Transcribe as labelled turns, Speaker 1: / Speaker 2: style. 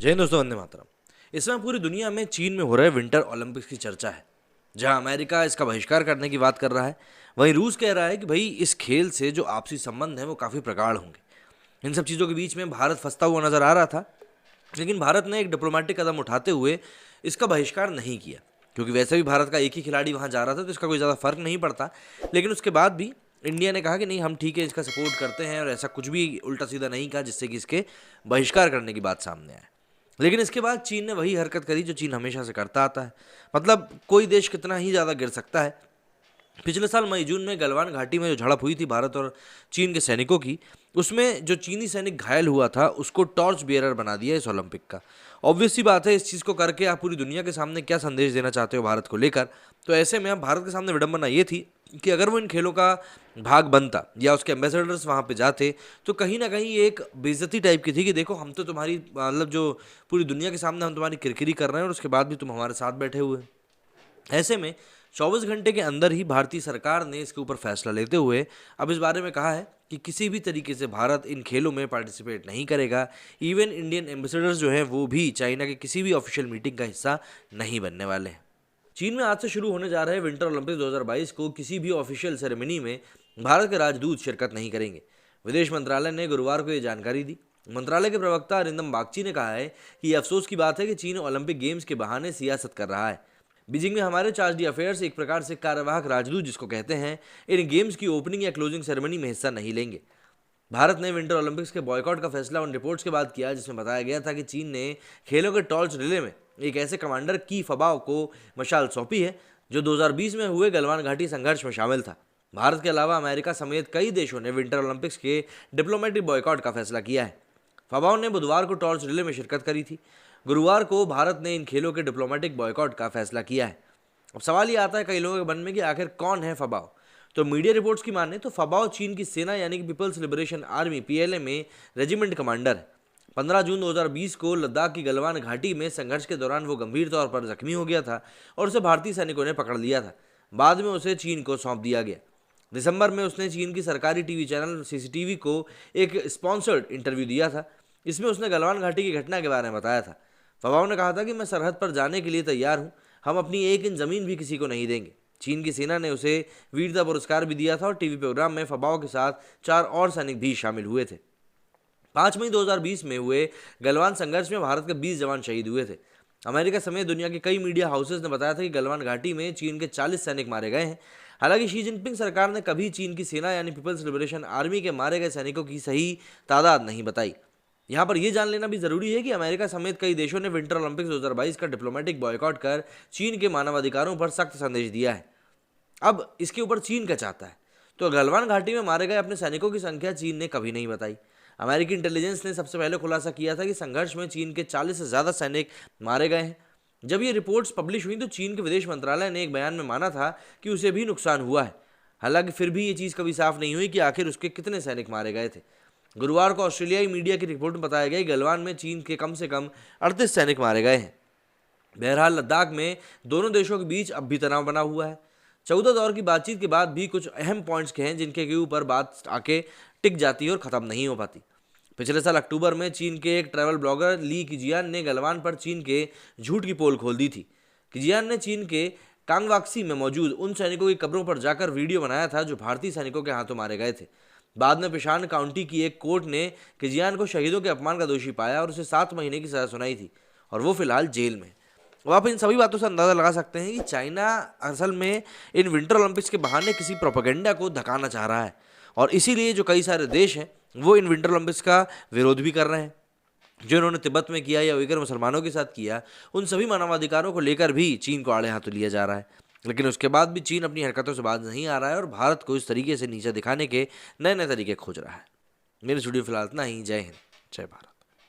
Speaker 1: जय हिंद दोस्तों, वंदे मातरम। इस समय पूरी दुनिया में चीन में हो रहे विंटर ओलंपिक्स की चर्चा है। जहां अमेरिका इसका बहिष्कार करने की बात कर रहा है, वहीं रूस कह रहा है कि भाई इस खेल से जो आपसी संबंध है वो काफ़ी प्रगाढ़ होंगे। इन सब चीज़ों के बीच में भारत फंसता हुआ नजर आ रहा था, लेकिन भारत ने एक डिप्लोमेटिक कदम उठाते हुए इसका बहिष्कार नहीं किया, क्योंकि वैसे भी भारत का एक ही खिलाड़ी वहां जा रहा था तो इसका कोई ज़्यादा फर्क नहीं पड़ता। लेकिन उसके बाद भी इंडिया ने कहा कि नहीं, हम ठीक है, इसका सपोर्ट करते हैं, और ऐसा कुछ भी उल्टा सीधा नहीं कहा जिससे कि इसके बहिष्कार करने की बात सामने आए। लेकिन इसके बाद चीन ने वही हरकत करी जो चीन हमेशा से करता आता है। मतलब कोई देश कितना ही ज़्यादा गिर सकता है। पिछले साल मई जून में गलवान घाटी में जो झड़प हुई थी भारत और चीन के सैनिकों की, उसमें जो चीनी सैनिक घायल हुआ था उसको टॉर्च बियरर बना दिया इस ओलंपिक का। ऑब्वियस सी बात है, इस चीज़ को करके आप पूरी दुनिया के सामने क्या संदेश देना चाहते हो भारत को लेकर। तो ऐसे में अब भारत के सामने विडंबना ये थी कि अगर वो इन खेलों का भाग बनता या उसके एम्बेसडर्स वहाँ पे जाते, तो कहीं ना कहीं एक बेइज्जती टाइप की थी कि देखो, हम तो तुम्हारी मतलब जो पूरी दुनिया के सामने हम तुम्हारी किरकिरी कर रहे हैं और उसके बाद भी तुम हमारे साथ बैठे हुए हैं। ऐसे में 24 घंटे के अंदर ही भारतीय सरकार ने इसके ऊपर फैसला लेते हुए अब इस बारे में कहा है कि किसी भी तरीके से भारत इन खेलों में पार्टिसिपेट नहीं करेगा। इवन इंडियन एम्बेसडर्स जो हैं वो भी चाइना के किसी भी ऑफिशियल मीटिंग का हिस्सा नहीं बनने वाले हैं। चीन में आज से शुरू होने जा रहे विंटर ओलंपिक्स 2022 को किसी भी ऑफिशियल सेरेमनी में भारत के राजदूत शिरकत नहीं करेंगे। विदेश मंत्रालय ने गुरुवार को ये जानकारी दी। मंत्रालय के प्रवक्ता अरिंदम बागची ने कहा है कि ये अफसोस की बात है कि चीन ओलंपिक गेम्स के बहाने सियासत कर रहा है। बीजिंग में हमारे चार्ज डी अफेयर्स, एक प्रकार से कार्यवाहक राजदूत जिसको कहते हैं, इन गेम्स की ओपनिंग या क्लोजिंग सेरेमनी में हिस्सा नहीं लेंगे। भारत ने विंटर ओलंपिक्स के बॉयकॉट का फैसला उन रिपोर्ट्स के बाद किया जिसमें बताया गया था कि चीन ने खेलों के टॉर्च रिले में एक ऐसे कमांडर की फबाओ को मशाल सौंपी है जो 2020 में हुए गलवान घाटी संघर्ष में शामिल था। भारत के अलावा अमेरिका समेत कई देशों ने विंटर ओलंपिक्स के डिप्लोमेटिक बॉयकॉट का फैसला किया है। फबाओ ने बुधवार को टॉर्च रिले में शिरकत करी थी। गुरुवार को भारत ने इन खेलों के डिप्लोमेटिक बॉयकॉट का फैसला किया है। अब सवाल ये आता है कई लोगों के मन में कि आखिर कौन है फबाओ। तो मीडिया रिपोर्ट्स की माने तो फबाओ चीन की सेना यानी कि पीपल्स लिबरेशन आर्मी पीएलए में रेजिमेंट कमांडर है। 15 जून 2020 को लद्दाख की गलवान घाटी में संघर्ष के दौरान वो गंभीर तौर पर जख्मी हो गया था और उसे भारतीय सैनिकों ने पकड़ लिया था। बाद में उसे चीन को सौंप दिया गया। दिसंबर में उसने चीन की सरकारी टीवी चैनल सीसीटीवी को एक स्पॉन्सर्ड इंटरव्यू दिया था। इसमें उसने गलवान घाटी की घटना के बारे में बताया था। फबाओ ने कहा था कि मैं सरहद पर जाने के लिए तैयार हूँ, हम अपनी एक इंच जमीन भी किसी को नहीं देंगे। चीन की सेना ने उसे वीरता पुरस्कार भी दिया था और टीवी प्रोग्राम में फबाओ के साथ 4 और सैनिक भी शामिल हुए थे। 5 मई 2020 में हुए गलवान संघर्ष में भारत के 20 जवान शहीद हुए थे। अमेरिका समेत दुनिया के कई मीडिया हाउसेज ने बताया था कि गलवान घाटी में चीन के 40 सैनिक मारे गए हैं। हालांकि शी जिनपिंग सरकार ने कभी चीन की सेना यानी पीपल्स लिबरेशन आर्मी के मारे गए सैनिकों की सही तादाद नहीं बताई। यहाँ पर यह जान लेना भी जरूरी है कि अमेरिका समेत कई देशों ने विंटर ओलंपिक्स 2022 का डिप्लोमेटिक बॉयकॉट कर चीन के मानवाधिकारों पर सख्त संदेश दिया है। अब इसके ऊपर चीन क्या चाहता है? तो गलवान घाटी में मारे गए अपने सैनिकों की संख्या चीन ने कभी नहीं बताई। अमेरिकी इंटेलिजेंस ने सबसे पहले खुलासा किया था कि संघर्ष में चीन के 40 से ज़्यादा सैनिक मारे गए हैं। जब ये रिपोर्ट्स पब्लिश हुई तो चीन के विदेश मंत्रालय ने एक बयान में माना था कि उसे भी नुकसान हुआ है। हालांकि फिर भी ये चीज़ कभी साफ नहीं हुई कि आखिर उसके कितने सैनिक मारे गए थे। गुरुवार को ऑस्ट्रेलियाई मीडिया की रिपोर्ट में बताया गया कि गलवान में चीन के कम से कम 38 सैनिक मारे गए हैं। बहरहाल लद्दाख में दोनों देशों के बीच अब भी तनाव बना हुआ है। 14 दौर की बातचीत के बाद भी कुछ अहम पॉइंट्स के हैं जिनके ऊपर बात आके टिक जाती है और ख़त्म नहीं हो पाती। पिछले साल अक्टूबर में चीन के एक ट्रैवल ब्लॉगर ली किजियान ने गलवान पर चीन के झूठ की पोल खोल दी थी। किजियान ने चीन के कांगवाक्सी में मौजूद उन सैनिकों की कब्रों पर जाकर वीडियो बनाया था जो भारतीय सैनिकों के हाथों मारे गए थे। बाद में पिशान काउंटी की एक कोर्ट ने किजियान को शहीदों के अपमान का दोषी पाया और उसे 7 महीने की सजा सुनाई थी और वो फिलहाल जेल में। अब आप इन सभी बातों से अंदाज़ा लगा सकते हैं कि चाइना असल में इन विंटर ओलंपिक्स के बहाने किसी प्रोपेगेंडा को धकाना चाह रहा है, और इसीलिए जो कई सारे देश हैं वो इन विंटर ओलंपिक्स का विरोध भी कर रहे हैं। जो इन्होंने तिब्बत में किया या उइगर मुसलमानों के साथ किया, उन सभी मानवाधिकारों को लेकर भी चीन को आड़े हाथों लिया जा रहा है। लेकिन उसके बाद भी चीन अपनी हरकतों से बाज नहीं आ रहा है और भारत को इस तरीके से नीचे दिखाने के नए नए तरीके खोज रहा है। मेरी वीडियो फिलहाल इतना ही। जय हिंद, जय भारत।